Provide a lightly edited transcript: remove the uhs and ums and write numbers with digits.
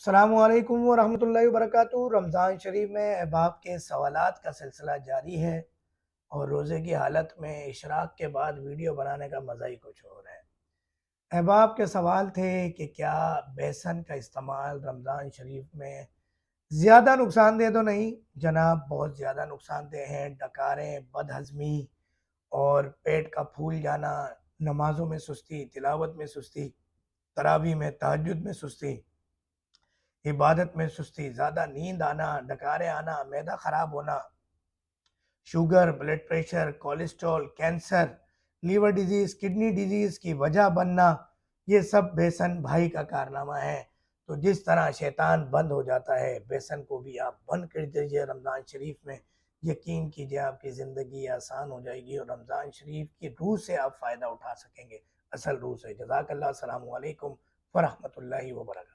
अस्सलामुअलैकुम वरहमतुल्लाहि वबरकातुहू। रमज़ान शरीफ में अहबाब के सवालात का सिलसिला जारी है और रोज़े की हालत में इशराक के बाद वीडियो बनाने का मज़ा ही कुछ और है। अहबाब के सवाल थे कि क्या बेसन का इस्तेमाल रमज़ान शरीफ में ज़्यादा नुकसानदेह तो नहीं? जनाब, बहुत ज़्यादा नुकसानदेह हैं। डकारें, बदहज़मी और पेट का फूल जाना, नमाज़ों में सुस्ती, तिलावत में सुस्ती, तरावी में, तहज्जुद में सुस्ती, इबादत में सुस्ती, ज़्यादा नींद आना, डकारे आना, मैदा ख़राब होना, sugar, blood pressure, cholesterol, cancer, liver disease, kidney disease की वजह बनना, ये सब बेसन भाई का कारनामा है। तो जिस तरह शैतान बंद हो जाता है, बेसन को भी आप बंद कर दीजिए रमज़ान शरीफ में। यकीन कीजिए आपकी ज़िंदगी आसान हो जाएगी और रमज़ान शरीफ की रूह से आप फ़ायदा उठा सकेंगे, असल रूह से। जज़ाकल्लाह। अस्सलामु अलैकुम व रहमतुल्लाहि व बरकातहू।